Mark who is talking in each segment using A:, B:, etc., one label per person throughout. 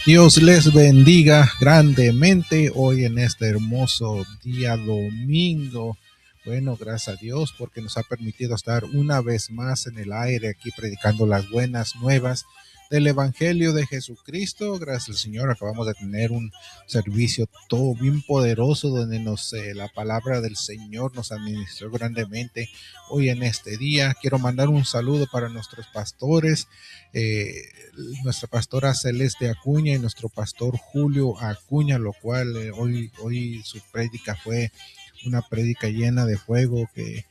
A: Dios les bendiga grandemente hoy en este hermoso día domingo. Bueno, gracias a Dios porque nos ha permitido estar una vez más en el aire aquí predicando las buenas nuevas del Evangelio de Jesucristo. Gracias al Señor acabamos de tener un servicio todo bien poderoso donde la palabra del Señor nos administró grandemente hoy en este día. Quiero mandar un saludo para nuestros pastores, eh, nuestra pastora Celeste Acuña y nuestro pastor Julio Acuña, lo cual hoy su prédica fue una prédica llena de fuego que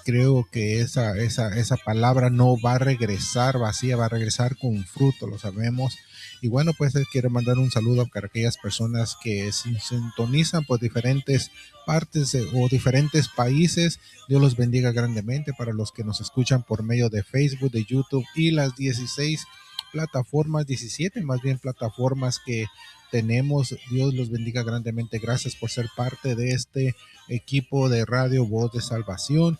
A: creo que esa palabra no va a regresar vacía, va a regresar con fruto, lo sabemos. Y bueno, pues quiero mandar un saludo para aquellas personas que se sintonizan por diferentes partes o diferentes países. Dios los bendiga grandemente. Para los que nos escuchan por medio de Facebook, de YouTube y las 16 plataformas, 17 más bien plataformas que tenemos. Dios los bendiga grandemente. Gracias por ser parte de este equipo de Radio Voz de Salvación.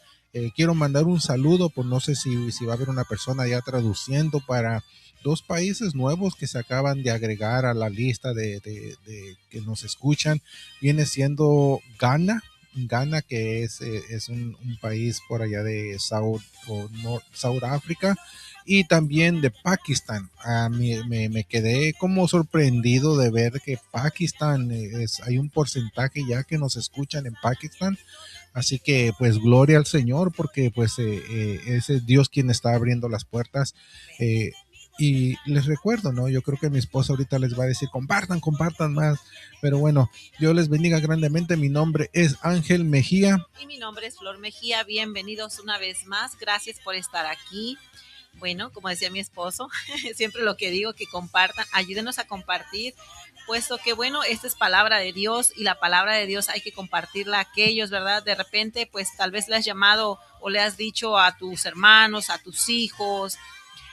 A: Quiero mandar un saludo, pues no sé si va a haber una persona ya traduciendo para dos países nuevos que se acaban de agregar a la lista de que nos escuchan. Viene siendo Ghana, que es un país por allá de South África, y también de Pakistán. Me quedé como sorprendido de ver que Pakistán, hay un porcentaje ya que nos escuchan en Pakistán. Así que pues gloria al Señor porque pues ese es Dios quien está abriendo las puertas. eh, y les recuerdo, ¿no? Yo creo que mi esposa ahorita les va a decir, compartan más. Pero bueno, Dios les bendiga grandemente. Mi nombre es Ángel Mejía.
B: Y mi nombre es Flor Mejía. Bienvenidos una vez más. Gracias por estar aquí. Bueno, como decía mi esposo, siempre lo que digo, que compartan, ayúdenos a compartir, puesto que, bueno, esta es palabra de Dios y la palabra de Dios hay que compartirla a aquellos, ¿verdad? De repente, pues tal vez le has llamado o le has dicho a tus hermanos, a tus hijos,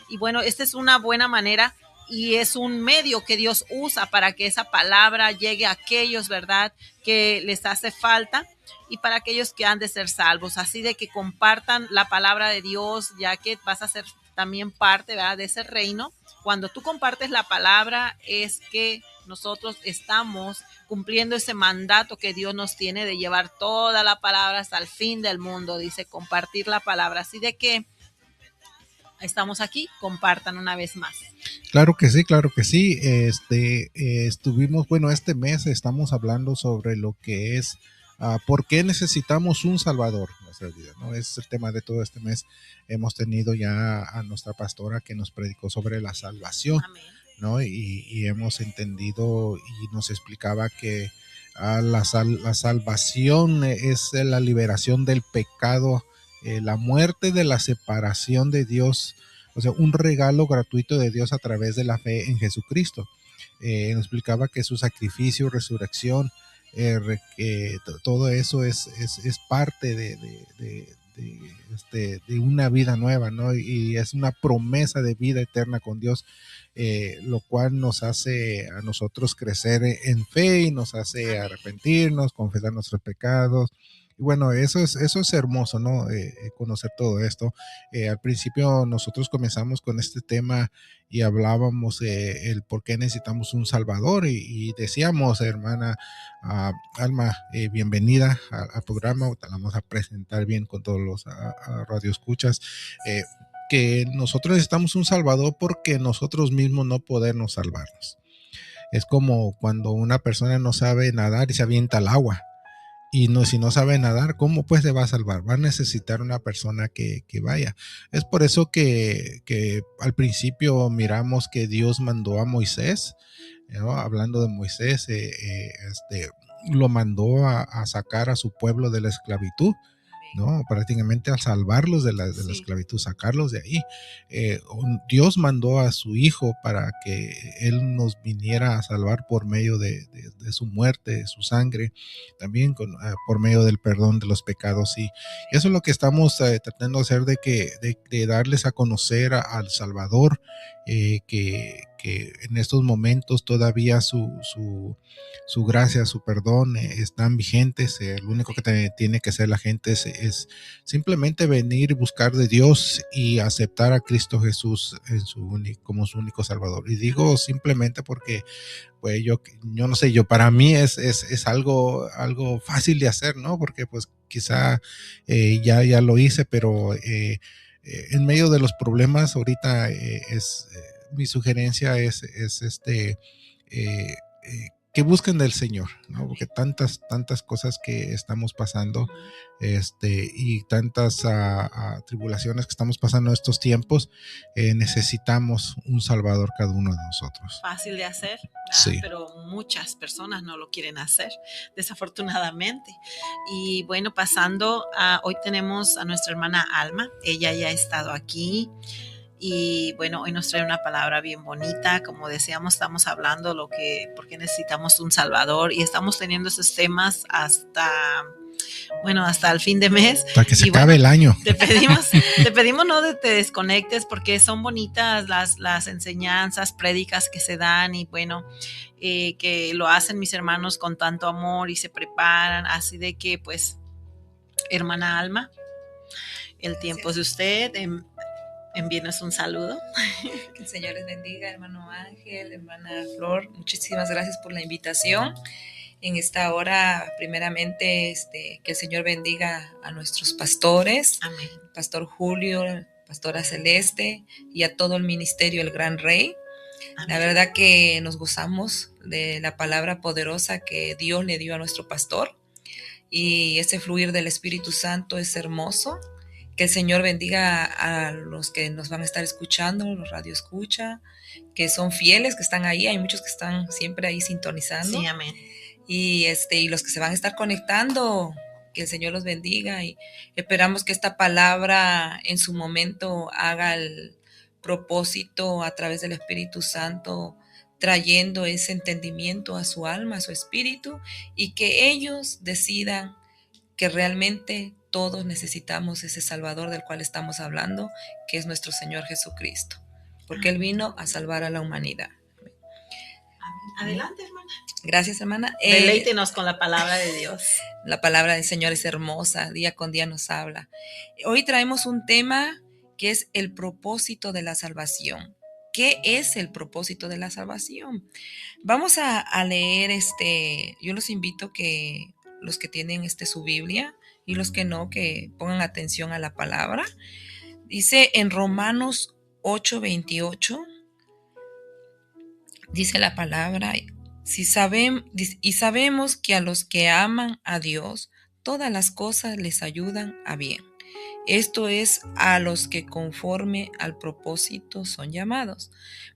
B: y bueno, esta es una buena manera y es un medio que Dios usa para que esa palabra llegue a aquellos, ¿verdad?, que les hace falta y para aquellos que han de ser salvos. Así de que compartan la palabra de Dios, ya que vas a ser también parte, ¿verdad?, de ese reino. Cuando tú compartes la palabra es que nosotros estamos cumpliendo ese mandato que Dios nos tiene de llevar toda la palabra hasta el fin del mundo, dice compartir la palabra. Así de que estamos aquí, compartan una vez más.
A: Claro que sí, claro que sí. Estuvimos, bueno, este mes estamos hablando sobre lo que es por qué necesitamos un Salvador en nuestra vida, ¿no? Es el tema de todo este mes. Hemos tenido ya a nuestra pastora que nos predicó sobre la salvación. Amén. ¿No? Y hemos entendido y nos explicaba que la salvación es la liberación del pecado, la muerte de la separación de Dios, o sea, un regalo gratuito de Dios a través de la fe en Jesucristo. Nos explicaba que su sacrificio, resurrección, todo eso es parte de una vida nueva, ¿no? Y es una promesa de vida eterna con Dios, lo cual nos hace a nosotros crecer en fe y nos hace arrepentirnos, confesar nuestros pecados. Y bueno, eso es hermoso, ¿no? Conocer todo esto. Al principio nosotros comenzamos con este tema y hablábamos el por qué necesitamos un Salvador y decíamos, hermana Alma, bienvenida al programa. Te la vamos a presentar bien con todos los radioescuchas. Que nosotros necesitamos un Salvador porque nosotros mismos no podemos salvarnos. Es como cuando una persona no sabe nadar y se avienta al agua. Y no, si no sabe nadar, ¿cómo pues se va a salvar? Va a necesitar una persona que vaya. Es por eso que al principio miramos que Dios mandó a Moisés, ¿no? Hablando de Moisés, lo mandó a sacar a su pueblo de la esclavitud, ¿no? Prácticamente a salvarlos de la esclavitud, sacarlos de ahí. Dios mandó a su hijo para que él nos viniera a salvar por medio de su muerte, de su sangre, también por medio del perdón de los pecados. Y eso es lo que estamos tratando de hacer, de darles a conocer al Salvador, que en estos momentos todavía su gracia, su perdón están vigentes. Lo único que tiene que hacer la gente es simplemente venir y buscar de Dios y aceptar a Cristo Jesús como su único Salvador. Y digo simplemente porque pues yo no sé, para mí es algo fácil de hacer, ¿no? Porque pues quizá ya lo hice, pero en medio de los problemas ahorita mi sugerencia eh, que busquen del Señor, ¿no? Porque tantas cosas que estamos pasando, y tantas tribulaciones que estamos pasando en estos tiempos, necesitamos un Salvador cada uno de nosotros.
B: Fácil de hacer,
A: sí.
B: Pero muchas personas no lo quieren hacer, desafortunadamente. Y bueno, pasando hoy tenemos a nuestra hermana Alma, ella ya ha estado aquí. Y bueno, hoy nos trae una palabra bien bonita. Como decíamos, estamos hablando porque necesitamos un Salvador y estamos teniendo esos temas hasta el fin de mes.
A: Hasta que se acabe el año.
B: Te pedimos no te desconectes porque son bonitas las enseñanzas, prédicas que se dan y bueno, que lo hacen mis hermanos con tanto amor y se preparan. Así de que pues, hermana Alma, el tiempo es de usted. Envíenos un saludo.
C: Que el Señor les bendiga, hermano Ángel, hermana Flor. Muchísimas gracias por la invitación. En esta hora, primeramente, que el Señor bendiga a nuestros pastores.
B: Amén.
C: Pastor Julio, pastora Celeste y a todo el ministerio El Gran Rey. Amén. La verdad que nos gozamos de la palabra poderosa que Dios le dio a nuestro pastor. Y ese fluir del Espíritu Santo es hermoso. Que el Señor bendiga a los que nos van a estar escuchando, los radio escucha, que son fieles, que están ahí. Hay muchos que están siempre ahí sintonizando.
B: Sí, amén.
C: Y los que se van a estar conectando, que el Señor los bendiga. Y esperamos que esta palabra en su momento haga el propósito a través del Espíritu Santo, trayendo ese entendimiento a su alma, a su espíritu, y que ellos decidan que realmente todos necesitamos ese Salvador del cual estamos hablando, que es nuestro Señor Jesucristo, porque Él vino a salvar a la humanidad.
B: Adelante, hermana.
C: Gracias, hermana.
B: Deleítenos con la palabra de Dios.
C: La palabra del Señor es hermosa, día con día nos habla. Hoy traemos un tema que es el propósito de la salvación. ¿Qué es el propósito de la salvación? Vamos a leer yo los invito que los que tienen su Biblia y los que no, que pongan atención a la palabra. Dice en Romanos 8:28, dice la palabra, y sabemos que a los que aman a Dios, todas las cosas les ayudan a bien. Esto es a los que conforme al propósito son llamados,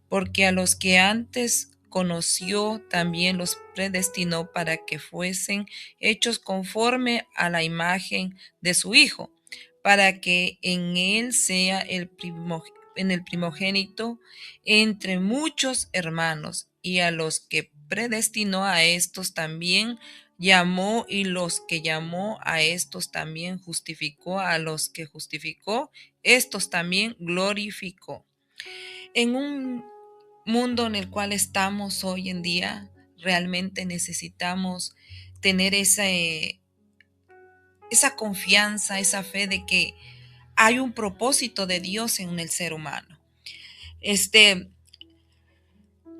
C: porque a los que antes conoció también los predestinó para que fuesen hechos conforme a la imagen de su Hijo, para que en él sea el primogénito entre muchos hermanos. Y a los que predestinó, a estos también llamó, y los que llamó, a estos también justificó, a los que justificó, estos también glorificó. En un mundo en el cual estamos hoy en día, realmente necesitamos tener esa confianza, esa fe de que hay un propósito de Dios en el ser humano.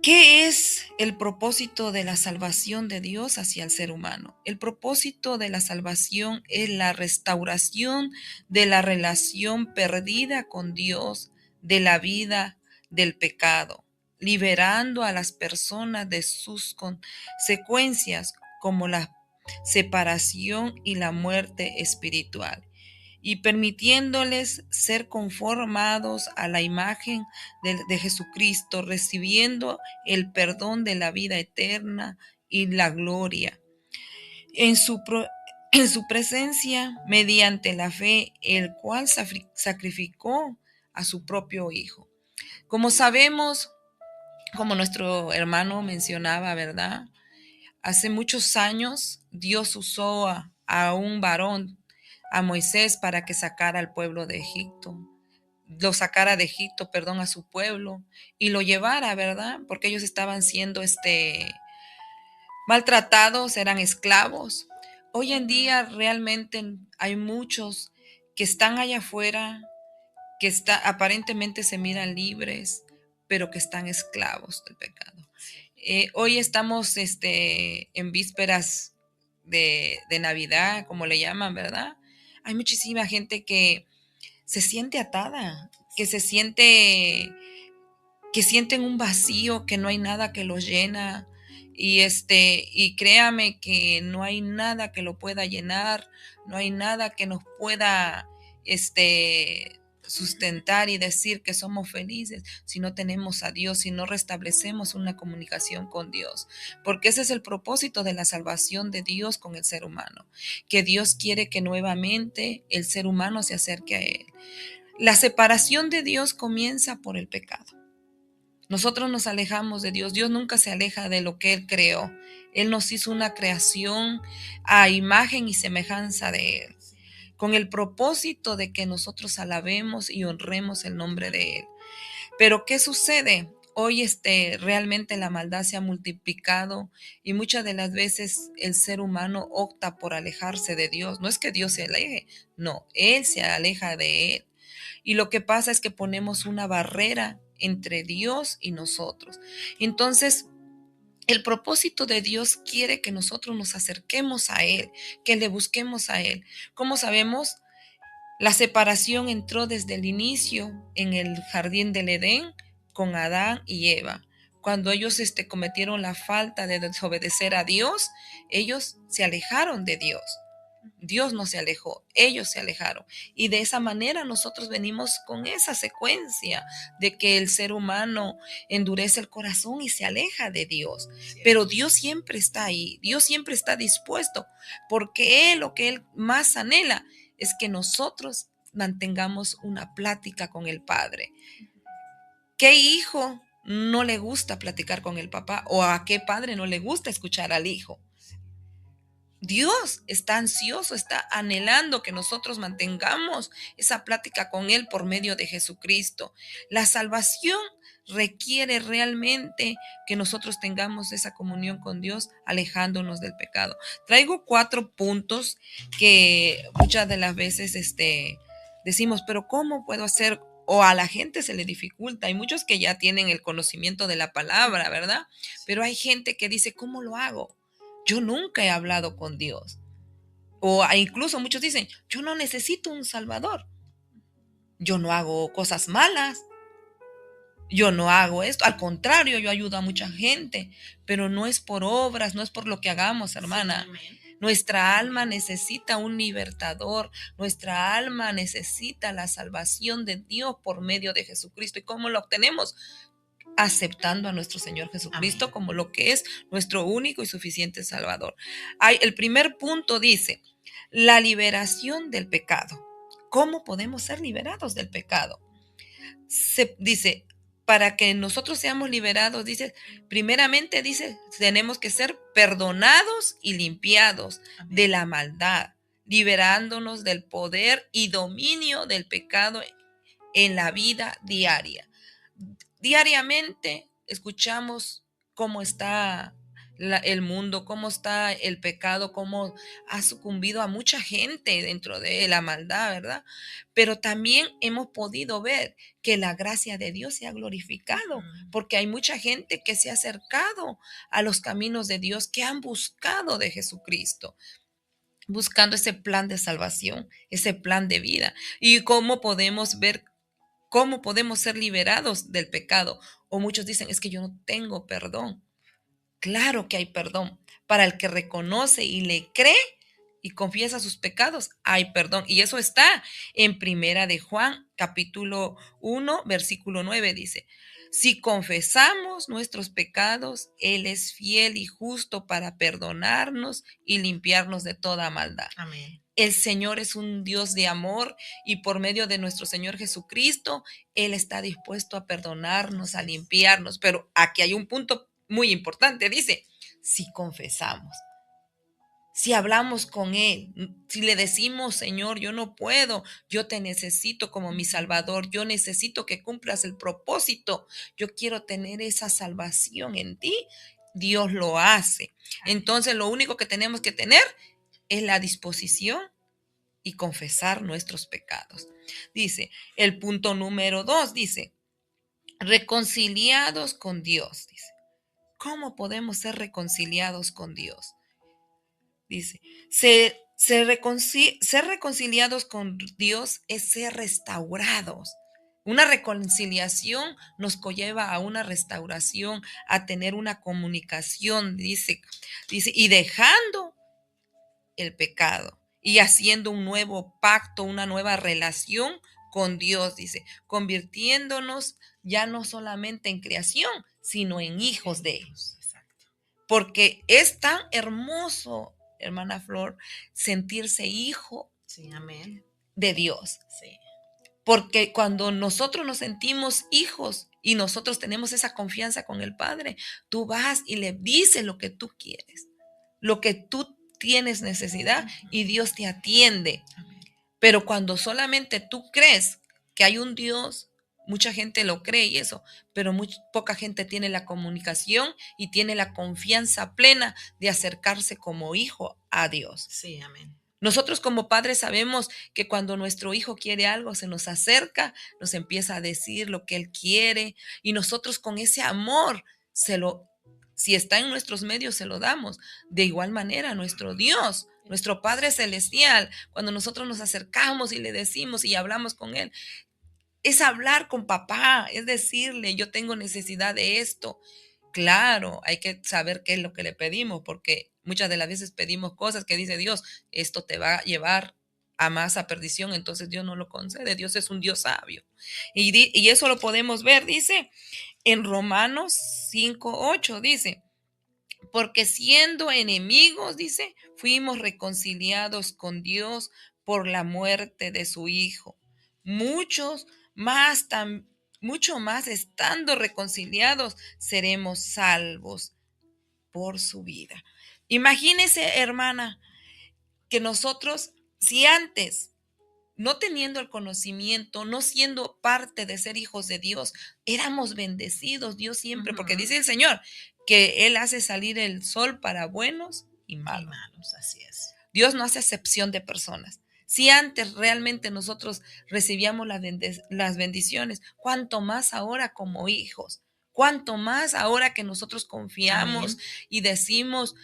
C: ¿Qué es el propósito de la salvación de Dios hacia el ser humano? El propósito de la salvación es la restauración de la relación perdida con Dios, de la vida del pecado, liberando a las personas de sus consecuencias como la separación y la muerte espiritual, y permitiéndoles ser conformados a la imagen de Jesucristo, recibiendo el perdón de la vida eterna y la gloria. En su presencia, mediante la fe, el cual sacrificó a su propio Hijo. Como sabemos, como nuestro hermano mencionaba, ¿verdad? Hace muchos años Dios usó a un varón, a Moisés, para que sacara al pueblo de Egipto, lo sacara de Egipto, perdón, a su pueblo y lo llevara, ¿verdad? Porque ellos estaban siendo maltratados, eran esclavos. Hoy en día realmente hay muchos que están allá afuera, aparentemente se miran libres, pero que están esclavos del pecado. Hoy estamos en vísperas de Navidad, como le llaman, ¿verdad? Hay muchísima gente que se siente atada, que sienten un vacío, que no hay nada que los llena. Y créame que no hay nada que lo pueda llenar, no hay nada que nos pueda sustentar y decir que somos felices si no tenemos a Dios, si no restablecemos una comunicación con Dios. Porque ese es el propósito de la salvación de Dios con el ser humano, que Dios quiere que nuevamente el ser humano se acerque a Él. La separación de Dios comienza por el pecado. Nosotros nos alejamos de Dios. Dios nunca se aleja de lo que Él creó. Él nos hizo una creación a imagen y semejanza de Él, con el propósito de que nosotros alabemos y honremos el nombre de Él. Pero ¿qué sucede? Hoy realmente la maldad se ha multiplicado y muchas de las veces el ser humano opta por alejarse de Dios. No es que Dios se aleje, no, Él se aleja de Él. Y lo que pasa es que ponemos una barrera entre Dios y nosotros. Entonces, el propósito de Dios quiere que nosotros nos acerquemos a Él, que le busquemos a Él. ¿Cómo sabemos? La separación entró desde el inicio en el jardín del Edén con Adán y Eva. Cuando ellos cometieron la falta de desobedecer a Dios, ellos se alejaron de Dios. Dios no se alejó, ellos se alejaron. Y de esa manera nosotros venimos con esa secuencia de que el ser humano endurece el corazón y se aleja de Dios. Pero Dios siempre está ahí, Dios siempre está dispuesto, porque Él lo que Él más anhela es que nosotros mantengamos una plática con el Padre. ¿Qué hijo no le gusta platicar con el papá? ¿O a qué padre no le gusta escuchar al hijo? Dios está ansioso, está anhelando que nosotros mantengamos esa plática con Él por medio de Jesucristo. La salvación requiere realmente que nosotros tengamos esa comunión con Dios, alejándonos del pecado. Traigo 4 puntos que muchas de las veces decimos, pero ¿cómo puedo hacer? O a la gente se le dificulta. Hay muchos que ya tienen el conocimiento de la palabra, ¿verdad? Pero hay gente que dice, ¿cómo lo hago? Yo nunca he hablado con Dios. O incluso muchos dicen, yo no necesito un Salvador. Yo no hago cosas malas. Yo no hago esto. Al contrario, yo ayudo a mucha gente. Pero no es por obras, no es por lo que hagamos, hermana. Nuestra alma necesita un libertador. Nuestra alma necesita la salvación de Dios por medio de Jesucristo. ¿Y cómo lo obtenemos? Aceptando a nuestro Señor Jesucristo Amén. Como lo que es nuestro único y suficiente Salvador. El primer punto dice, la liberación del pecado. ¿Cómo podemos ser liberados del pecado? Dice, para que nosotros seamos liberados, dice, primeramente dice, tenemos que ser perdonados y limpiados Amén. De la maldad, liberándonos del poder y dominio del pecado en la vida diaria. Diariamente escuchamos cómo está el mundo, cómo está el pecado, cómo ha sucumbido a mucha gente dentro de la maldad, ¿verdad? Pero también hemos podido ver que la gracia de Dios se ha glorificado, porque hay mucha gente que se ha acercado a los caminos de Dios, que han buscado de Jesucristo, buscando ese plan de salvación, ese plan de vida. Y cómo podemos ver ¿cómo podemos ser liberados del pecado? O muchos dicen, es que yo no tengo perdón. Claro que hay perdón. Para el que reconoce y le cree y confiesa sus pecados, hay perdón. Y eso está en Primera de Juan, capítulo 1, versículo 9, dice, si confesamos nuestros pecados, Él es fiel y justo para perdonarnos y limpiarnos de toda maldad. Amén. El Señor es un Dios de amor y por medio de nuestro Señor Jesucristo, Él está dispuesto a perdonarnos, a limpiarnos. Pero aquí hay un punto muy importante, dice, si confesamos. Si hablamos con Él, si le decimos, Señor, yo no puedo, yo te necesito como mi Salvador, yo necesito que cumplas el propósito, yo quiero tener esa salvación en ti, Dios lo hace. Entonces, lo único que tenemos que tener es la disposición y confesar nuestros pecados. Dice, el punto número 2, dice, reconciliados con Dios. Dice, ¿cómo podemos ser reconciliados con Dios? Dice, ser reconciliados con Dios es ser restaurados. Una reconciliación nos conlleva a una restauración, a tener una comunicación, dice, y dejando el pecado y haciendo un nuevo pacto, una nueva relación con Dios, dice, convirtiéndonos ya no solamente en creación, sino en hijos de Él.
B: Exacto.
C: Porque es tan hermoso, hermana Flor, sentirse hijo
B: Sí, amén.
C: de Dios.
B: Sí.
C: Porque cuando nosotros nos sentimos hijos y nosotros tenemos esa confianza con el Padre, tú vas y le dices lo que tú quieres, lo que tú tienes necesidad y Dios te atiende.
B: Amén.
C: Pero cuando solamente tú crees que hay un Dios, mucha gente lo cree y eso, pero muy poca gente tiene la comunicación y tiene la confianza plena de acercarse como hijo a Dios.
B: Sí, amén.
C: Nosotros como padres sabemos que cuando nuestro hijo quiere algo, se nos acerca, nos empieza a decir lo que él quiere y nosotros con ese amor si está en nuestros medios, se lo damos. De igual manera, nuestro Dios, nuestro Padre Celestial, cuando nosotros nos acercamos y le decimos y hablamos con Él, es hablar con papá, es decirle, yo tengo necesidad de esto. Claro, hay que saber qué es lo que le pedimos, porque muchas de las veces pedimos cosas que dice Dios, esto te va a llevar a más a perdición, entonces Dios no lo concede, Dios es un Dios sabio. Y eso lo podemos ver, dice en Romanos 5:8, dice, porque siendo enemigos, dice, fuimos reconciliados con Dios por la muerte de su Hijo. Muchos más, mucho más estando reconciliados, seremos salvos por su vida. Imagínese, hermana, que nosotros, si antes, no teniendo el conocimiento, no siendo parte de ser hijos de Dios, éramos bendecidos, Dios siempre, porque dice el Señor que Él hace salir el sol para buenos y malos.
B: Malos, así es.
C: Dios no hace excepción de personas. Si antes realmente nosotros recibíamos las bendiciones, cuánto más ahora como hijos, cuánto más ahora que nosotros confiamos
B: Amén.
C: y decimos,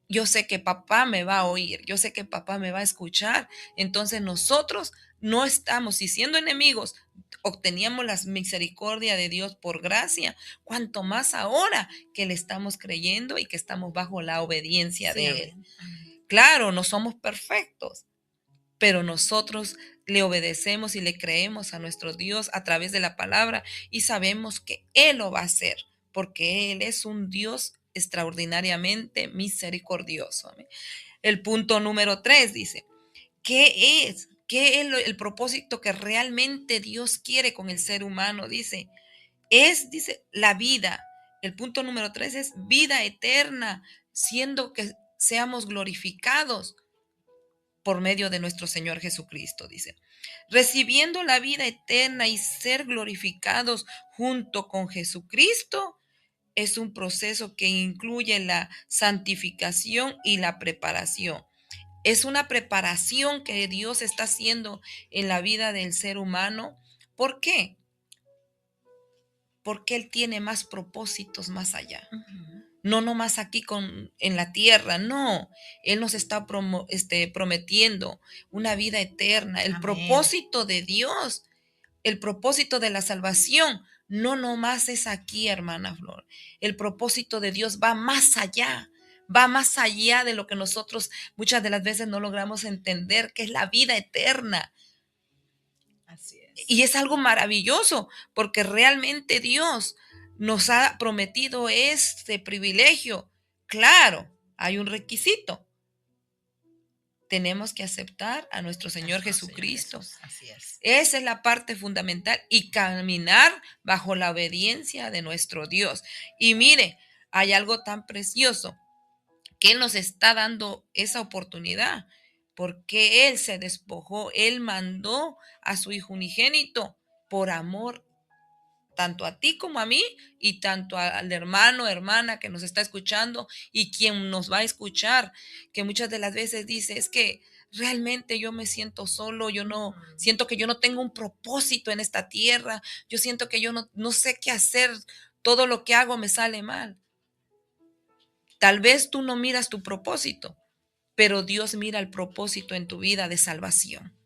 C: yo sé que papá me va a oír, yo sé que papá me va a escuchar. Entonces nosotros no estamos, y siendo enemigos, obteníamos la misericordia de Dios por gracia, cuanto más ahora que le estamos creyendo y que estamos bajo la obediencia
B: Sí,
C: de Él.
B: amén. Amén.
C: Claro, no somos perfectos, pero nosotros le obedecemos y le creemos a nuestro Dios a través de la palabra y sabemos que Él lo va a hacer, porque Él es un Dios extraordinariamente misericordioso. Amén. El punto número 3 dice, ¿qué es? ¿Qué es el propósito que realmente Dios quiere con el ser humano? Dice, dice, la vida. El punto número 3 es vida eterna, siendo que seamos glorificados por medio de nuestro Señor Jesucristo, dice. Recibiendo la vida eterna y ser glorificados junto con Jesucristo es un proceso que incluye la santificación y la preparación. Es una preparación que Dios está haciendo en la vida del ser humano. ¿Por qué? Porque Él tiene más propósitos más allá. No nomás aquí en la tierra, no. Él nos está prometiendo una vida eterna. El
B: Amén.
C: propósito de Dios, el propósito de la salvación, no nomás es aquí, hermana Flor. El propósito de Dios va más allá de lo que nosotros muchas de las veces no logramos entender, que es la vida eterna.
B: Así es.
C: Y es algo maravilloso, porque realmente Dios nos ha prometido este privilegio. Claro, hay un requisito. Tenemos que aceptar a nuestro Señor Jesucristo.
B: Así es.
C: Esa es la parte fundamental y caminar bajo la obediencia de nuestro Dios. Y mire, hay algo tan precioso, que Él nos está dando esa oportunidad, porque Él se despojó, Él mandó a su Hijo unigénito por amor tanto a ti como a mí y tanto al hermano, hermana que nos está escuchando y quien nos va a escuchar, que muchas de las veces dice, es que realmente yo me siento solo, yo no, siento que yo no tengo un propósito en esta tierra, yo siento que yo no sé qué hacer, todo lo que hago me sale mal. Tal vez tú no miras tu propósito, pero Dios mira el propósito en tu vida de salvación.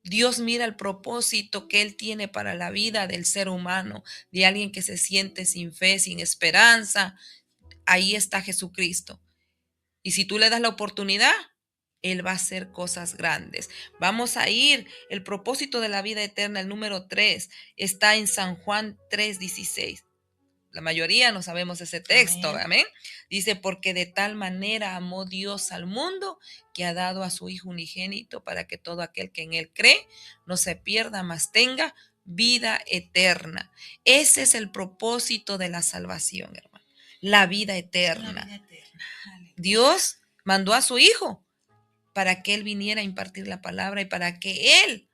C: Dios mira el propósito que Él tiene para la vida del ser humano, de alguien que se siente sin fe, sin esperanza. Ahí está Jesucristo. Y si tú le das la oportunidad, Él va a hacer cosas grandes. Vamos a ir, el propósito de la vida eterna, el número 3, está en San Juan 3:16. La mayoría no sabemos ese texto,
B: Amén.
C: amén. Dice, porque de tal manera amó Dios al mundo que ha dado a su Hijo unigénito para que todo aquel que en Él cree no se pierda, mas tenga vida eterna. Ese es el propósito de la salvación, hermano. La vida eterna.
B: La vida eterna. Aleluya.
C: Dios mandó a su Hijo para que Él viniera a impartir la palabra y para que Él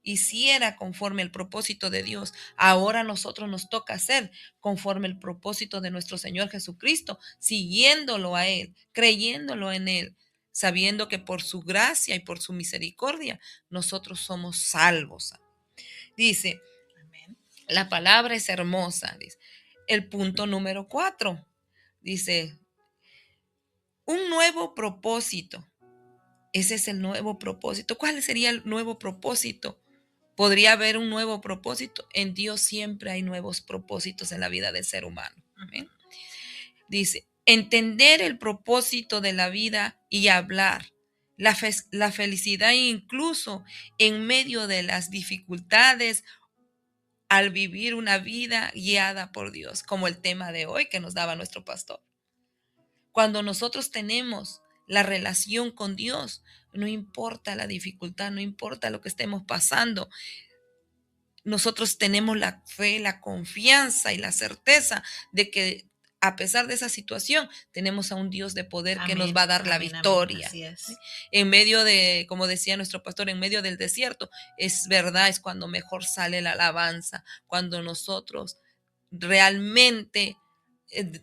C: hiciera conforme el propósito de Dios. Ahora a nosotros nos toca hacer conforme el propósito de nuestro Señor Jesucristo, siguiéndolo a Él, creyéndolo en Él, sabiendo que por su gracia y por su misericordia nosotros somos salvos. Dice,
B: Amén.
C: la palabra es hermosa. Dice. El punto número 4 dice, un nuevo propósito. Ese es el nuevo propósito. ¿Cuál sería el nuevo propósito? Podría haber un nuevo propósito. En Dios siempre hay nuevos propósitos en la vida del ser humano. Amén. Dice, entender el propósito de la vida y hablar la felicidad incluso en medio de las dificultades al vivir una vida guiada por Dios, como el tema de hoy que nos daba nuestro pastor. Cuando nosotros tenemos la relación con Dios, no importa la dificultad, no importa lo que estemos pasando, nosotros tenemos la fe, la confianza y la certeza de que a pesar de esa situación, tenemos a un Dios de poder que nos va a dar la victoria.
B: Así es.
C: En medio de, como decía nuestro pastor, en medio del desierto, es verdad, es cuando mejor sale la alabanza, cuando nosotros realmente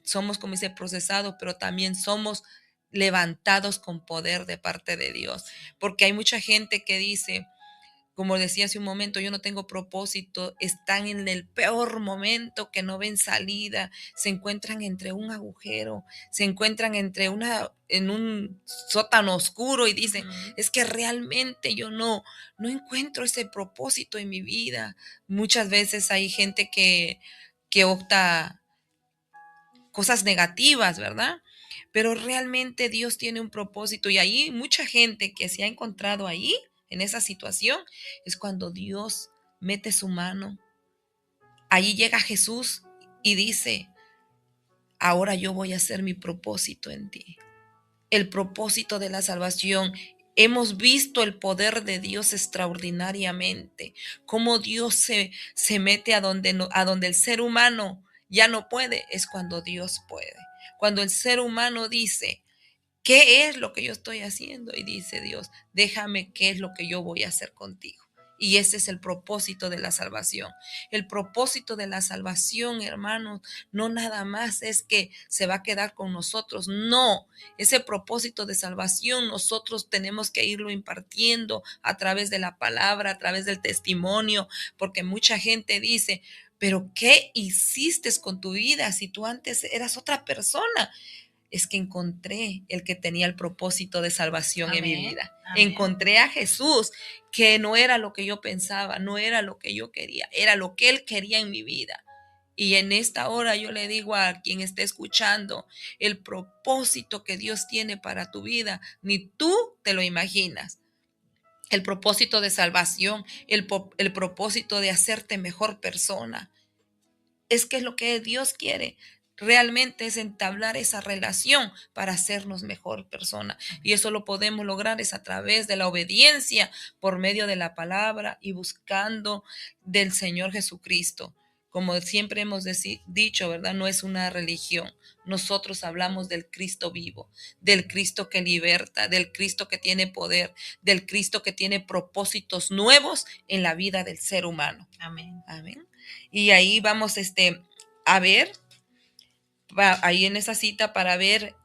C: somos, como dice, procesados, pero también somos levantados con poder de parte de Dios. Porque hay mucha gente que dice, como decía hace un momento, yo no tengo propósito, están en el peor momento, que no ven salida, se encuentran entre un agujero, se encuentran en un sótano oscuro y dicen, es que realmente yo no encuentro ese propósito en mi vida. Muchas veces hay gente que opta cosas negativas, ¿verdad? Pero realmente Dios tiene un propósito y ahí mucha gente que se ha encontrado ahí, en esa situación, es cuando Dios mete su mano. Allí llega Jesús y dice, ahora yo voy a hacer mi propósito en ti. El propósito de la salvación. Hemos visto el poder de Dios extraordinariamente, cómo Dios se mete a donde el ser humano ya no puede, es cuando Dios puede. Cuando el ser humano dice, ¿qué es lo que yo estoy haciendo? Y dice Dios, déjame qué es lo que yo voy a hacer contigo. Y ese es el propósito de la salvación. El propósito de la salvación, hermanos, no nada más es que se va a quedar con nosotros. No, ese propósito de salvación nosotros tenemos que irlo impartiendo a través de la palabra, a través del testimonio, porque mucha gente dice, pero ¿qué hiciste con tu vida si tú antes eras otra persona? Es que encontré el que tenía el propósito de salvación en mi vida. Amén. Encontré a Jesús, que no era lo que yo pensaba, no era lo que yo quería, era lo que Él quería en mi vida. Y en esta hora yo le digo a quien esté escuchando, el propósito que Dios tiene para tu vida, ni tú te lo imaginas. El propósito de salvación, el propósito de hacerte mejor persona. Es que es lo que Dios quiere. Realmente es entablar esa relación para hacernos mejor persona. Y eso lo podemos lograr es a través de la obediencia por medio de la palabra y buscando del Señor Jesucristo. como siempre hemos dicho, ¿verdad? No es una religión. Nosotros hablamos del Cristo vivo, del Cristo que liberta, del Cristo que tiene poder, del Cristo que tiene propósitos nuevos en la vida del ser humano.
B: Amén.
C: Amén. Y ahí vamos a ver, ahí en esa cita para ver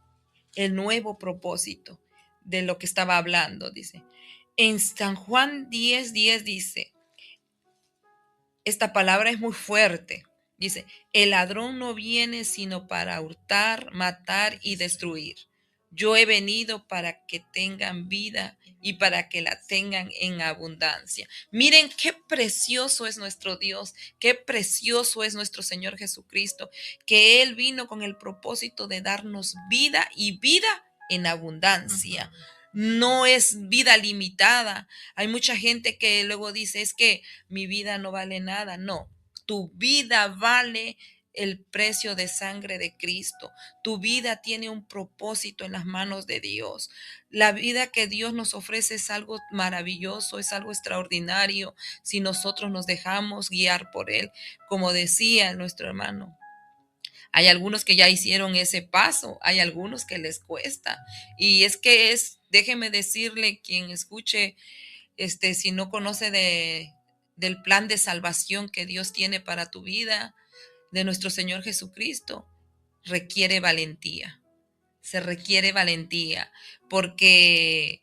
C: el nuevo propósito de lo que estaba hablando, dice. En San Juan 10:10 dice, esta palabra es muy fuerte. Dice, el ladrón no viene sino para hurtar, matar y destruir. Yo he venido para que tengan vida y para que la tengan en abundancia. Miren qué precioso es nuestro Dios, qué precioso es nuestro Señor Jesucristo, que Él vino con el propósito de darnos vida y vida en abundancia. No es vida limitada. Hay mucha gente que luego dice, es que mi vida no vale nada. No, tu vida vale el precio de sangre de Cristo. Tu vida tiene un propósito en las manos de Dios. La vida que Dios nos ofrece es algo maravilloso, es algo extraordinario si nosotros nos dejamos guiar por Él. Como decía nuestro hermano, hay algunos que ya hicieron ese paso, hay algunos que les cuesta. Y es que déjeme decirle, quien escuche, si no conoce del plan de salvación que Dios tiene para tu vida, de nuestro Señor Jesucristo, requiere valentía. Se requiere valentía, porque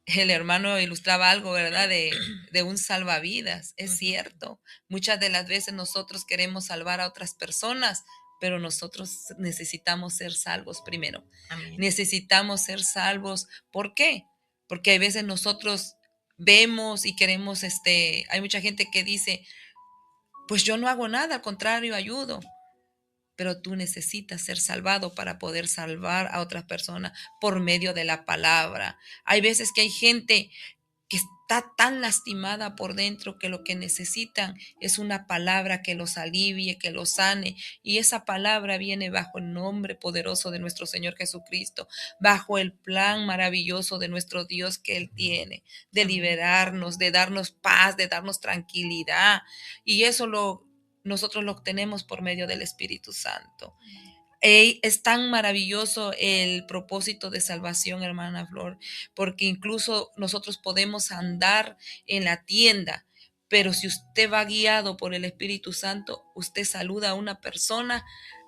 C: el hermano ilustraba algo, ¿verdad? De un salvavidas. Es cierto. Muchas de las veces nosotros queremos salvar a otras personas, pero nosotros necesitamos ser salvos primero.
B: Amén.
C: Necesitamos ser salvos. ¿Por qué? Porque hay veces nosotros vemos y queremos, hay mucha gente que dice, pues yo no hago nada, al contrario, ayudo. Pero tú necesitas ser salvado para poder salvar a otras personas por medio de la palabra. Hay veces que hay gente que está tan lastimada por dentro que lo que necesitan es una palabra que los alivie, que los sane. Y esa palabra viene bajo el nombre poderoso de nuestro Señor Jesucristo, bajo el plan maravilloso de nuestro Dios que Él tiene, de liberarnos, de darnos paz, de darnos tranquilidad. Y eso nosotros lo obtenemos por medio del Espíritu Santo. Es tan maravilloso el propósito de salvación, hermana Flor, porque incluso nosotros podemos andar en la tienda, pero si usted va guiado por el Espíritu Santo, usted saluda a una persona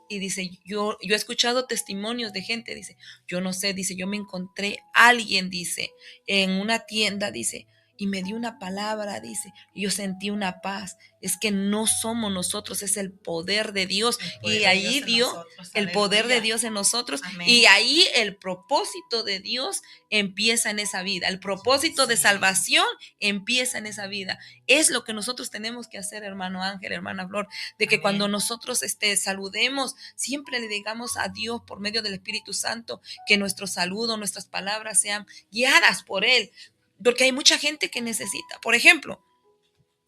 C: y dice, yo he escuchado testimonios de gente, dice, yo no sé, dice, yo me encontré a alguien, dice, en una tienda, dice, y me dio una palabra, dice, y yo sentí una paz. Es que no somos nosotros, es el poder de Dios. Y ahí dio el poder de Dios en nosotros. Amén. Y ahí el propósito de Dios empieza en esa vida. El propósito de salvación empieza en esa vida. Es lo que nosotros tenemos que hacer, hermano Ángel, hermana Flor, de que Amén. Cuando nosotros saludemos, siempre le digamos a Dios por medio del Espíritu Santo que nuestro saludo, nuestras palabras sean guiadas por Él. Porque hay mucha gente que necesita, por ejemplo,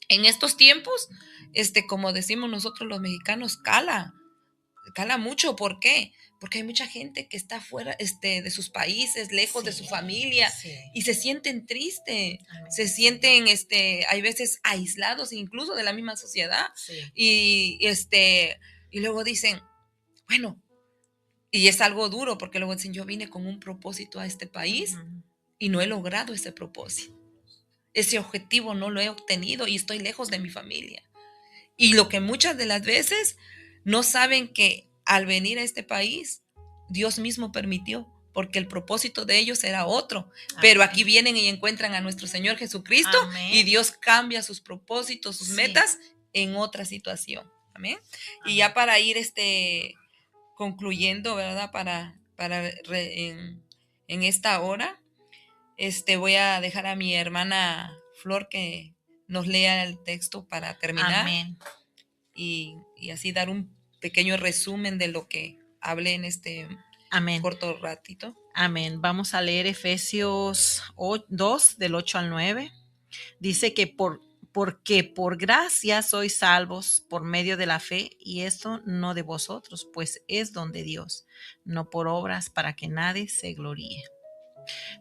C: en estos tiempos, como decimos nosotros los mexicanos, cala mucho. ¿Por qué? Porque hay mucha gente que está fuera de sus países, lejos de su familia, y se sienten tristes, se sienten, hay veces aislados incluso de la misma sociedad, y luego dicen, bueno, y es algo duro, porque luego dicen, yo vine con un propósito a este país, y no he logrado ese propósito. Ese objetivo no lo he obtenido y estoy lejos de mi familia. Y lo que muchas de las veces no saben que al venir a este país, Dios mismo permitió, porque el propósito de ellos era otro. Amén. Pero aquí vienen y encuentran a nuestro Señor Jesucristo. Amén. Y Dios cambia sus propósitos, sus metas en otra situación. Amén. Amén. Y ya para ir concluyendo, ¿verdad? En esta hora, voy a dejar a mi hermana Flor que nos lea el texto para terminar. Amén. Y así dar un pequeño resumen de lo que hablé en Amén. Corto ratito.
B: Amén. Vamos a leer Efesios 2, del 8 al 9. Dice que porque por gracia sois salvos por medio de la fe, y esto no de vosotros, pues es don de Dios, no por obras para que nadie se gloríe.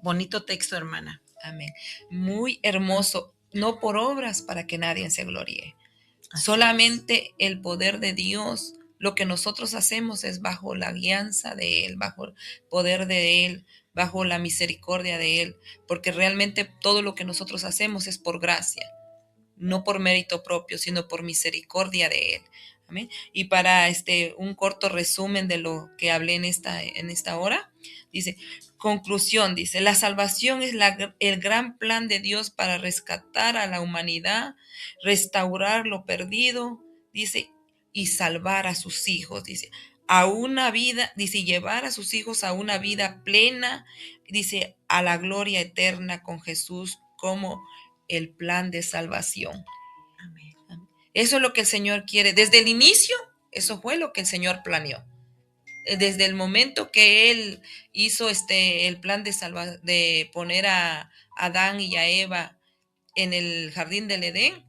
B: Bonito texto, hermana.
C: Amén. Muy hermoso. No por obras para que nadie se gloríe.
B: Así es.
C: Solamente el poder de Dios, lo que nosotros hacemos es bajo la guianza de Él, bajo el poder de Él, bajo la misericordia de Él, porque realmente todo lo que nosotros hacemos es por gracia, no por mérito propio, sino por misericordia de Él. Amén. Y para un corto resumen de lo que hablé en esta hora, dice, conclusión, dice, la salvación es el gran plan de Dios para rescatar a la humanidad, restaurar lo perdido, dice, y salvar a sus hijos, dice, a una vida, dice, llevar a sus hijos a una vida plena, dice, a la gloria eterna con Jesús como el plan de salvación.
B: Amén.
C: Eso es lo que el Señor quiere. Desde el inicio, eso fue lo que el Señor planeó. Desde el momento que Él hizo el plan de poner a Adán y a Eva en el jardín del Edén,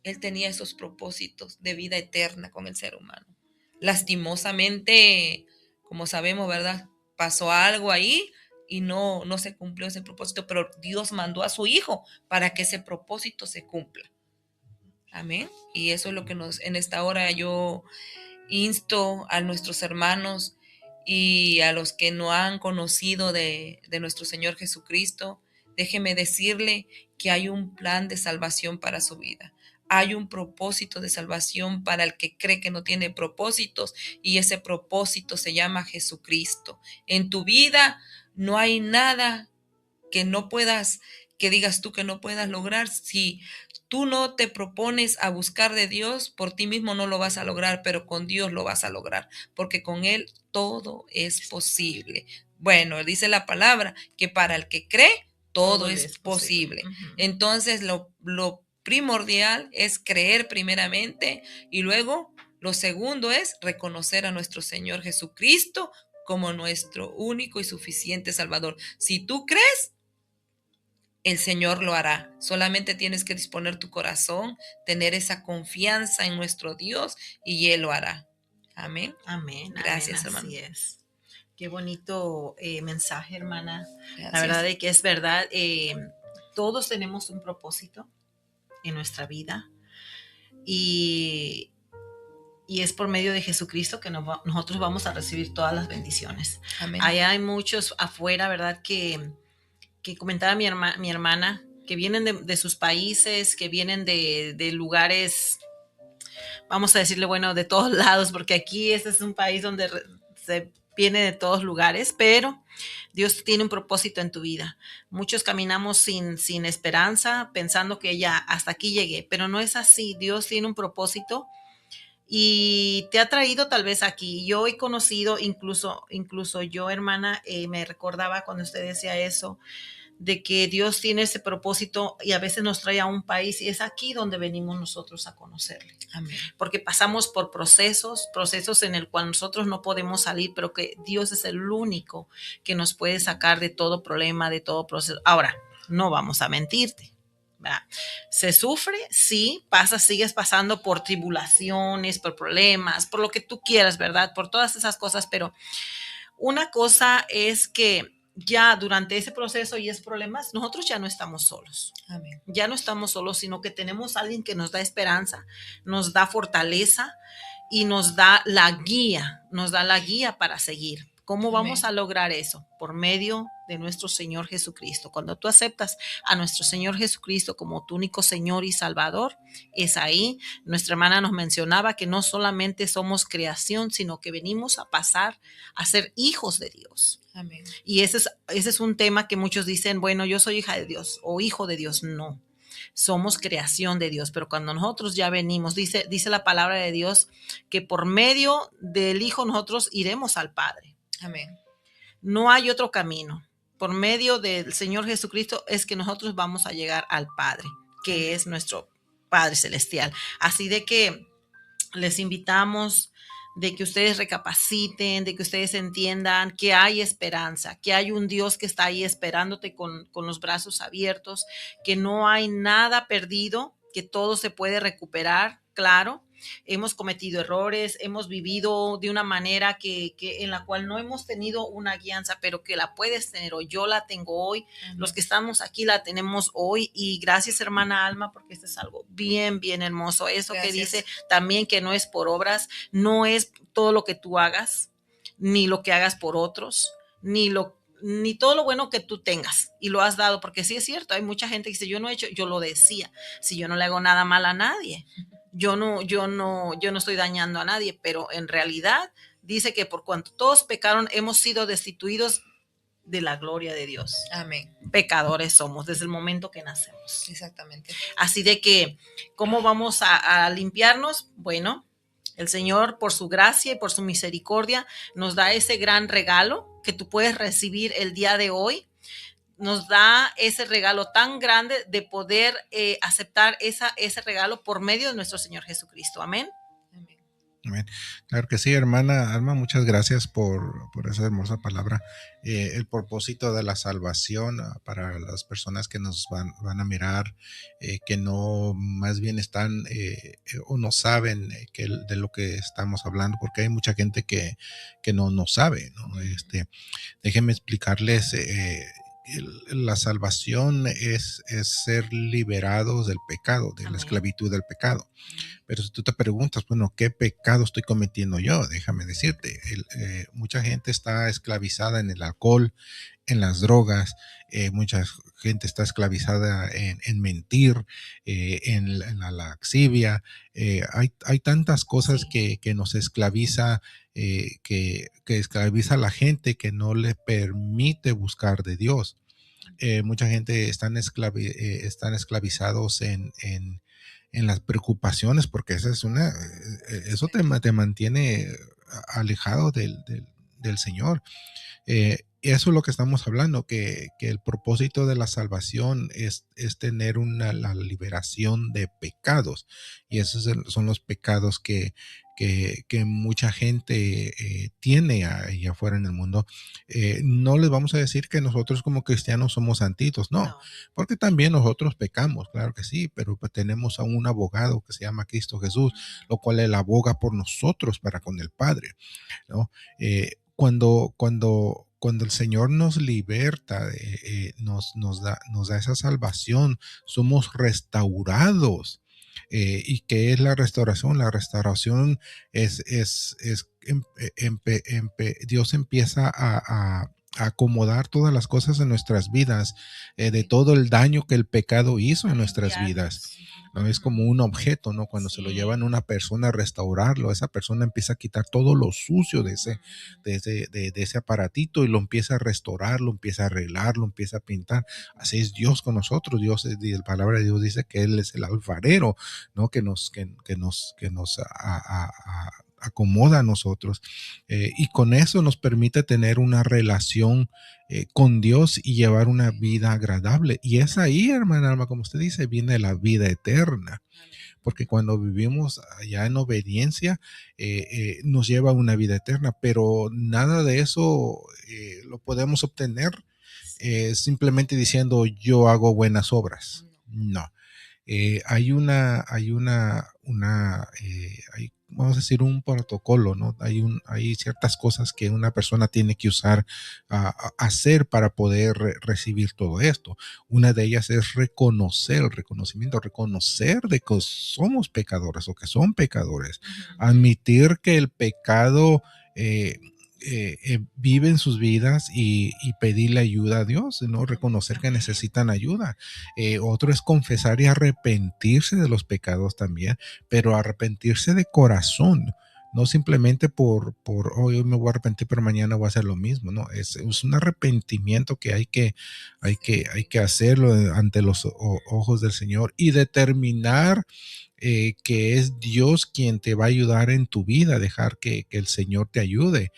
C: Él tenía esos propósitos de vida eterna con el ser humano. Lastimosamente, como sabemos, ¿verdad? Pasó algo ahí y no se cumplió ese propósito, pero Dios mandó a su Hijo para que ese propósito se cumpla. Amén. Y eso es lo que en esta hora yo insto a nuestros hermanos y a los que no han conocido de nuestro Señor Jesucristo. Déjeme decirle que hay un plan de salvación para su vida. Hay un propósito de salvación para el que cree que no tiene propósitos, y ese propósito se llama Jesucristo. En tu vida no hay nada que no puedas, que digas tú que no puedas lograr. Si tú no te propones a buscar de Dios, por ti mismo no lo vas a lograr, pero con Dios lo vas a lograr, porque con Él todo es posible. Bueno, dice la palabra que para el que cree, todo es posible. Entonces, lo primordial es creer primeramente, y luego lo segundo es reconocer a nuestro Señor Jesucristo como nuestro único y suficiente Salvador. Si tú crees, el Señor lo hará. Solamente tienes que disponer tu corazón, tener esa confianza en nuestro Dios, y Él lo hará. Amén.
B: Amén.
C: Gracias,
B: Amén,
C: hermano.
B: así es. Qué bonito mensaje, hermana.
C: Gracias.
B: La verdad es que es verdad. Todos tenemos un propósito en nuestra vida, y es por medio de Jesucristo que nosotros vamos a recibir todas las bendiciones.
C: Amén.
B: Allá hay muchos afuera, ¿verdad? Que comentaba mi hermana, que vienen de sus países, que vienen de lugares, vamos a decirle, bueno, de todos lados, porque aquí este es un país donde se viene de todos lugares, pero Dios tiene un propósito en tu vida. Muchos caminamos sin esperanza, pensando que ya hasta aquí llegué, pero no es así. Dios tiene un propósito y te ha traído tal vez aquí. Yo he conocido, incluso yo, hermana, me recordaba cuando usted decía eso, de que Dios tiene ese propósito y a veces nos trae a un país, y es aquí donde venimos nosotros a conocerle.
C: Amén.
B: Porque pasamos por procesos en el cual nosotros no podemos salir, pero que Dios es el único que nos puede sacar de todo problema, de todo proceso. Ahora, no vamos a mentirte. ¿Verdad? Se sufre, sí, sigues pasando por tribulaciones, por problemas, por lo que tú quieras, ¿verdad? Por todas esas cosas, pero una cosa es que ya durante ese proceso y esos problemas, nosotros ya no estamos solos.
C: Amén.
B: Ya no estamos solos, sino que tenemos a alguien que nos da esperanza, nos da fortaleza y nos da la guía para seguir. ¿Cómo vamos a lograr eso? Por medio de nuestro Señor Jesucristo. Cuando tú aceptas a nuestro Señor Jesucristo como tu único Señor y Salvador, es ahí. Nuestra hermana nos mencionaba que no solamente somos creación, sino que venimos a pasar a ser hijos de Dios.
C: Amén.
B: Y ese es un tema que muchos dicen, bueno, yo soy hija de Dios o hijo de Dios. No, somos creación de Dios, pero cuando nosotros ya venimos, dice la palabra de Dios, que por medio del Hijo nosotros iremos al Padre.
C: Amén.
B: No hay otro camino. Por medio del Señor Jesucristo es que nosotros vamos a llegar al Padre, que es nuestro Padre Celestial. Así de que les invitamos de que ustedes recapaciten, de que ustedes entiendan que hay esperanza, que hay un Dios que está ahí esperándote con los brazos abiertos, que no hay nada perdido, que todo se puede recuperar, claro, hemos cometido errores, hemos vivido de una manera en la cual no hemos tenido una guianza, pero que la puedes tener hoy. Yo la tengo hoy, los que estamos aquí la tenemos hoy, y gracias, hermana Alma, porque esto es algo bien, bien hermoso. Eso gracias. Que dice también que no es por obras, no es todo lo que tú hagas, ni lo que hagas por otros, ni todo lo bueno que tú tengas y lo has dado, porque sí es cierto, hay mucha gente que dice, yo no he hecho, yo lo decía, si yo no le hago nada mal a nadie, yo no estoy dañando a nadie, pero en realidad dice que por cuanto todos pecaron, hemos sido destituidos de la gloria de Dios.
C: Amén.
B: Pecadores somos desde el momento que nacemos.
C: Exactamente.
B: Así de que, ¿cómo vamos a limpiarnos? Bueno, el Señor, por su gracia y por su misericordia, nos da ese gran regalo que tú puedes recibir el día de hoy. Nos da ese regalo tan grande de poder aceptar ese regalo por medio de nuestro Señor Jesucristo. Amén.
A: Amén. Claro que sí, hermana Alma, muchas gracias por esa hermosa palabra. El propósito de la salvación para las personas que nos van a mirar, que no más bien están o no saben de lo que estamos hablando, porque hay mucha gente que no sabe, ¿no? Déjenme explicarles. La salvación es ser liberados del pecado, de la esclavitud del pecado. Pero si tú te preguntas, bueno, ¿qué pecado estoy cometiendo yo? Déjame decirte, mucha gente está esclavizada en el alcohol, en las drogas, mucha gente está esclavizada en mentir, en la laxivia. Hay tantas cosas que nos esclaviza, que esclaviza a la gente, que no le permite buscar de Dios. Mucha gente están esclavizados en las preocupaciones, porque eso te mantiene alejado del Señor. Eso es lo que estamos hablando, que el propósito de la salvación es tener la liberación de pecados, y esos son los pecados que mucha gente tiene allá afuera en el mundo. No les vamos a decir que nosotros como cristianos somos santitos, no, porque también nosotros pecamos, claro que sí, pero pues tenemos a un abogado que se llama Cristo Jesús, lo cual él aboga por nosotros para con el Padre, ¿no? Cuando el Señor nos liberta, nos da esa salvación, somos restaurados. ¿Y qué es la restauración? La restauración es Dios empieza a acomodar todas las cosas en nuestras vidas, de todo el daño que el pecado hizo en nuestras vidas. ¿No? Es como un objeto, ¿no? Cuando se lo llevan a una persona a restaurarlo, esa persona empieza a quitar todo lo sucio de ese aparatito y lo empieza a restaurar, lo empieza a arreglar, lo empieza a pintar. Así es Dios con nosotros. La palabra de Dios dice que Él es el alfarero, ¿no? Que nos acomoda a nosotros, y con eso nos permite tener una relación con Dios y llevar una vida agradable. Y es ahí, hermana Alma, como usted dice, viene la vida eterna, porque cuando vivimos allá en obediencia, nos lleva a una vida eterna, pero nada de eso lo podemos obtener simplemente diciendo yo hago buenas obras. No. Hay vamos a decir, un protocolo, ¿no? Hay ciertas cosas que una persona tiene que usar, hacer para poder recibir todo esto. Una de ellas es reconocer de que somos pecadores o que son pecadores, admitir que el pecado vive en sus vidas y pedirle ayuda a Dios, ¿no? Reconocer que necesitan ayuda. Otro es confesar y arrepentirse de los pecados también, pero arrepentirse de corazón, no simplemente por hoy me voy a arrepentir, pero mañana voy a hacer lo mismo, ¿no? Es un arrepentimiento que hay que hacerlo ante los ojos del Señor y determinar que es Dios quien te va a ayudar en tu vida, dejar que el Señor te ayude.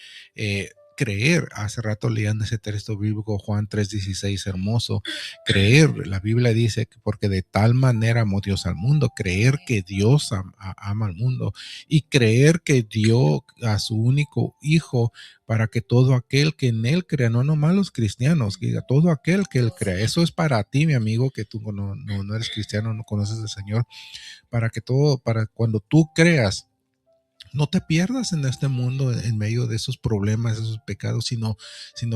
A: creer. Hace rato leían ese texto bíblico, Juan 3:16, hermoso. Creer, la Biblia dice que porque de tal manera amó Dios al mundo, creer que Dios ama al mundo y creer que dio a su único hijo para que todo aquel que en él crea, no nomás los cristianos, que todo aquel que él crea, eso es para ti, mi amigo, que tú no eres cristiano, no conoces al Señor, para cuando tú creas, no te pierdas en este mundo en medio de esos problemas, esos pecados, sino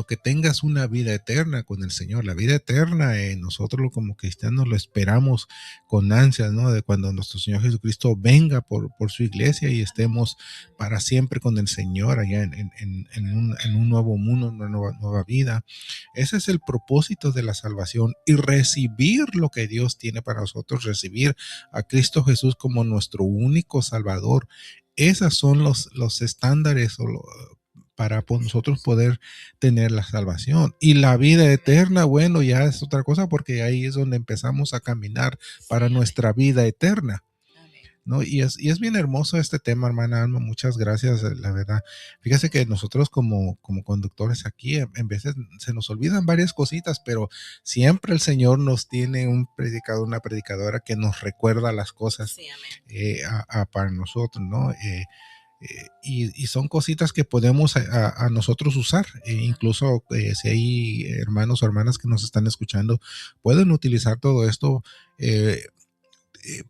A: que tengas una vida eterna con el Señor. La vida eterna, nosotros como cristianos lo esperamos con ansias, ¿no? De cuando nuestro Señor Jesucristo venga por su iglesia y estemos para siempre con el Señor allá en un nuevo mundo, una nueva vida. Ese es el propósito de la salvación, y recibir lo que Dios tiene para nosotros, recibir a Cristo Jesús como nuestro único Salvador. Esos son los estándares para nosotros poder tener la salvación. Y la vida eterna, bueno, ya es otra cosa, porque ahí es donde empezamos a caminar para nuestra vida eterna, ¿no? Y es bien hermoso este tema, hermana Alma. Muchas gracias, la verdad. Fíjese que nosotros como conductores aquí, en veces se nos olvidan varias cositas, pero siempre el Señor nos tiene un predicador, una predicadora que nos recuerda las cosas para nosotros, ¿no? Y son cositas que podemos a nosotros usar. Incluso si hay hermanos o hermanas que nos están escuchando, pueden utilizar todo esto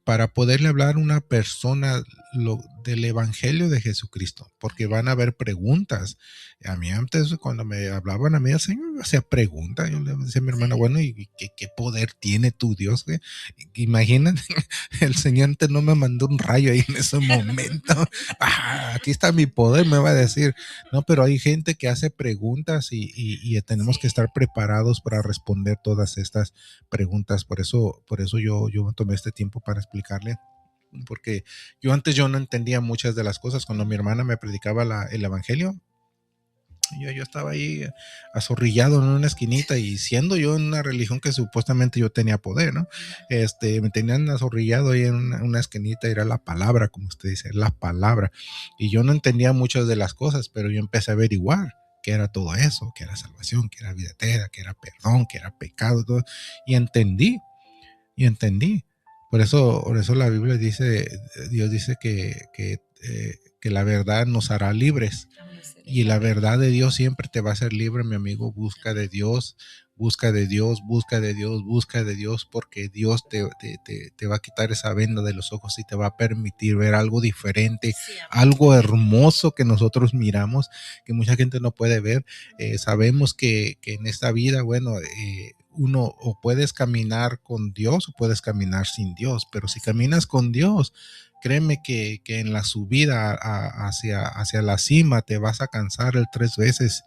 A: para poderle hablar a una persona del Evangelio de Jesucristo, porque van a haber preguntas. A mí antes, cuando me hablaban a mí, el Señor me hacía preguntas. Yo le decía a mi hermana, bueno, ¿y qué poder tiene tu Dios? Imagínate, el Señor antes no me mandó un rayo ahí en ese momento. Aquí está mi poder, me va a decir. No, pero hay gente que hace preguntas y tenemos que estar preparados para responder todas estas preguntas. Por eso yo tomé este tiempo para explicarle, porque yo no entendía muchas de las cosas. Cuando mi hermana me predicaba el evangelio, yo estaba ahí azorrillado en una esquinita, y siendo yo en una religión que supuestamente yo tenía poder, ¿no? Me tenían azorrillado ahí en una esquinita, y era la palabra, como usted dice, la palabra, y yo no entendía muchas de las cosas, pero yo empecé a averiguar qué era todo eso, qué era salvación, qué era vida eterna, qué era perdón, qué era pecado, todo, y entendí. Por eso la Biblia dice, Dios dice que la verdad nos hará libres. Y la verdad de Dios siempre te va a hacer libre, mi amigo. Busca de Dios, porque Dios te va a quitar esa venda de los ojos y te va a permitir ver algo diferente, algo hermoso que nosotros miramos, que mucha gente no puede ver. Sabemos que en esta vida, bueno, uno o puedes caminar con Dios o puedes caminar sin Dios, pero si caminas con Dios, créeme que en la subida hacia la cima te vas a cansar 3 veces.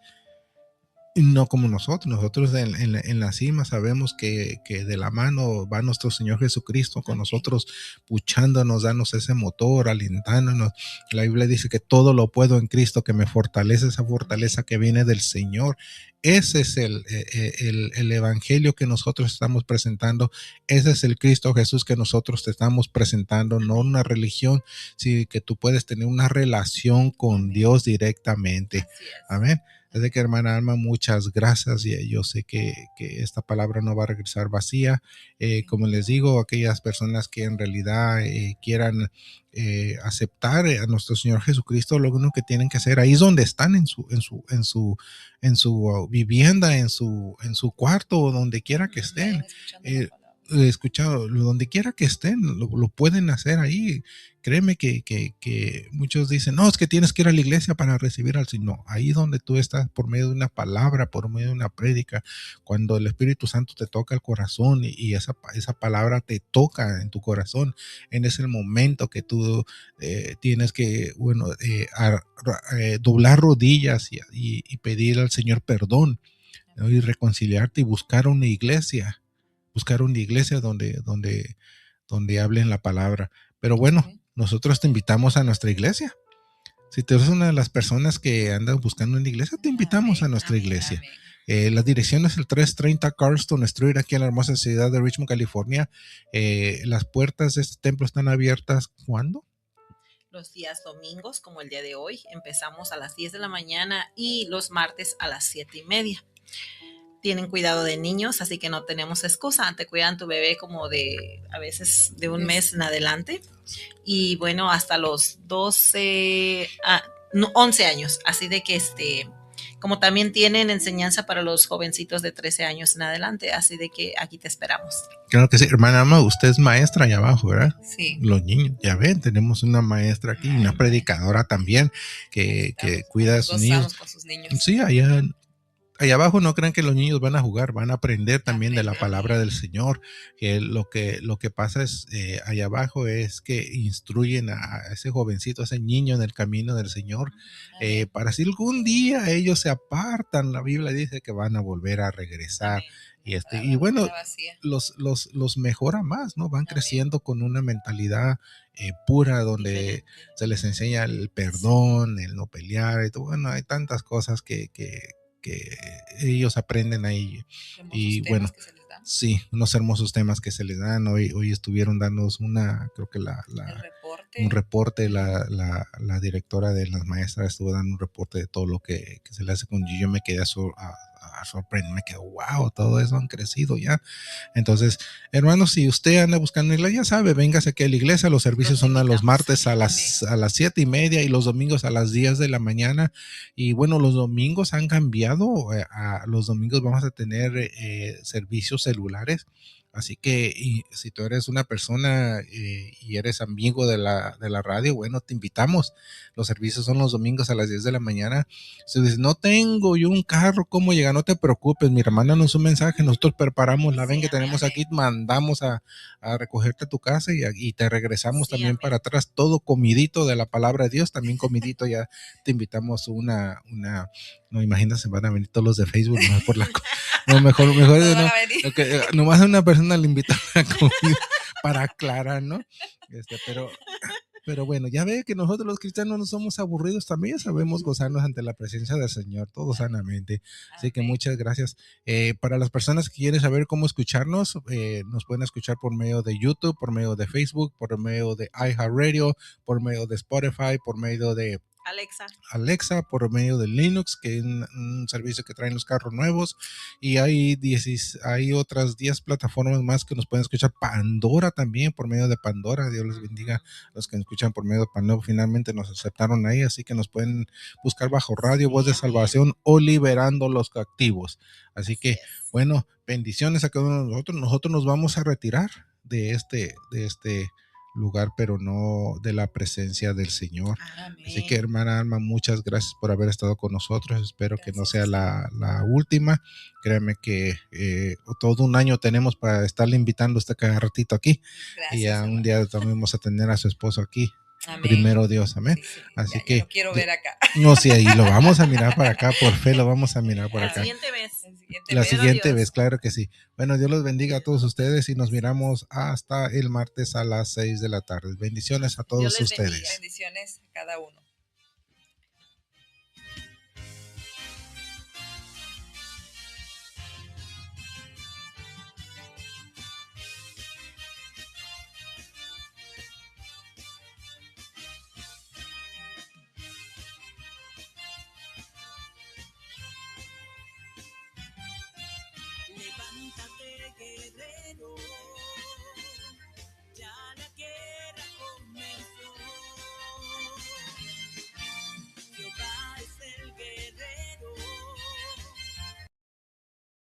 A: No como nosotros en la cima sabemos que de la mano va nuestro Señor Jesucristo con nosotros, puchándonos, dándonos ese motor, alentándonos. La Biblia dice que todo lo puedo en Cristo que me fortalece, esa fortaleza que viene del Señor. Ese es el evangelio que nosotros estamos presentando. Ese es el Cristo Jesús que nosotros te estamos presentando, no una religión, sino que tú puedes tener una relación con Dios directamente. Amén. Desde que, hermana Alma, muchas gracias. Y yo sé que esta palabra no va a regresar vacía. Como les digo, aquellas personas que en realidad quieran aceptar a nuestro Señor Jesucristo, lo único que tienen que hacer ahí es donde están, en su vivienda, en su cuarto, o donde quiera que estén. Escuchado, donde quiera que estén, lo pueden hacer ahí. Créeme que muchos dicen, no, es que tienes que ir a la iglesia para recibir al Señor. No, ahí donde tú estás, por medio de una palabra, por medio de una prédica, cuando el Espíritu Santo te toca el corazón y esa palabra te toca en tu corazón, en ese momento que tú tienes que, bueno, doblar rodillas y pedir al Señor perdón, ¿no? Y reconciliarte y buscar una iglesia donde hablen la palabra. Pero bueno, nosotros te invitamos a nuestra iglesia. Si tú eres una de las personas que andan buscando una iglesia, te invitamos a nuestra iglesia. La dirección es el 330 Carlston Street, aquí en la hermosa ciudad de Richmond, California. Las puertas de este templo están abiertas, ¿cuándo?
B: los días domingos, como el día de hoy. Empezamos a las 10 de la mañana y los martes a las 7:30. Tienen cuidado de niños, así que no tenemos excusa. Te cuidan tu bebé como a veces de un mes en adelante. Y bueno, hasta los 11 años. Así de que como también tienen enseñanza para los jovencitos de 13 años en adelante. Así de que aquí te esperamos.
A: Claro que sí, hermana Alma, usted es maestra allá abajo, ¿verdad?
C: Sí.
A: Los niños, ya ven, tenemos una maestra aquí, una predicadora también que cuida a sus niños.
C: Con sus niños.
A: Sí, allá abajo no crean que los niños van a jugar, van a aprender también de la palabra del Señor. Que lo que pasa es, allá abajo es que instruyen a ese jovencito, a ese niño en el camino del Señor, para si algún día ellos se apartan, la Biblia dice que van a volver a regresar. Y bueno, los mejora más, ¿no? Van creciendo con una mentalidad pura, donde se les enseña el perdón, el no pelear, y todo. Bueno, hay tantas cosas que ellos aprenden ahí. Y bueno, sí, unos hermosos temas que se les dan. Hoy estuvieron dándonos creo que un reporte, la directora de las maestras estuvo dando un reporte de todo lo que se le hace con Gigi. Yo me quedé a sorprendido, me quedo, wow, todo eso han crecido ya. Entonces, hermanos, si usted anda buscando iglesia, ya sabe, véngase aquí a la iglesia. Los servicios son a los martes a las 7:30 y los domingos a las 10 de la mañana. Y bueno, los domingos han cambiado. Los domingos vamos a tener servicios celulares. Así que si tú eres una persona y eres amigo de la radio, bueno, te invitamos. Los servicios son los domingos a las 10 de la mañana. Si dices, no tengo yo un carro, ¿cómo llega? No te preocupes, mi hermana nos un mensaje, nosotros preparamos la ven que tenemos aquí, mandamos a recogerte a tu casa y te regresamos también para atrás, todo comidito de la palabra de Dios, también comidito. Ya te invitamos no imaginas, se van a venir todos los de Facebook, no por la no, mejor nomás a una persona le invita a comida para aclarar, ¿no? Pero bueno, ya ve que nosotros los cristianos no somos aburridos, también sabemos gozarnos ante la presencia del Señor, todo sanamente. Así que muchas gracias. Para las personas que quieren saber cómo escucharnos, nos pueden escuchar por medio de YouTube, por medio de Facebook, por medio de iHeartRadio, por medio de Spotify, por medio de Alexa, por medio de Linux, que es un servicio que traen los carros nuevos. Y hay otras 10 plataformas más que nos pueden escuchar. Pandora también, por medio de Pandora. Dios les bendiga los que nos escuchan por medio de Pandora. Finalmente nos aceptaron ahí, así que nos pueden buscar bajo Radio Voz de Salvación o Liberando los Captivos. Así que, bueno, bendiciones a cada uno de nosotros. Nosotros nos vamos a retirar de este lugar, pero no de la presencia del Señor. Amén. Así que, hermana Alma, muchas gracias por haber estado con nosotros. Espero que no sea la última. Créeme que todo un año tenemos para estarle invitando cada ratito aquí. Gracias, y ya un día también vamos a tener a su esposo aquí. Amén. Primero Dios, amén. Sí. Así que
C: lo quiero ver acá.
A: No, sí, ahí lo vamos a mirar para acá, por fe lo vamos a mirar por acá. La siguiente vez, claro que sí. Bueno, Dios los bendiga a todos ustedes y nos miramos hasta el martes a las 6 de la tarde. Bendiciones a todos ustedes.
C: Bendiciones a cada uno.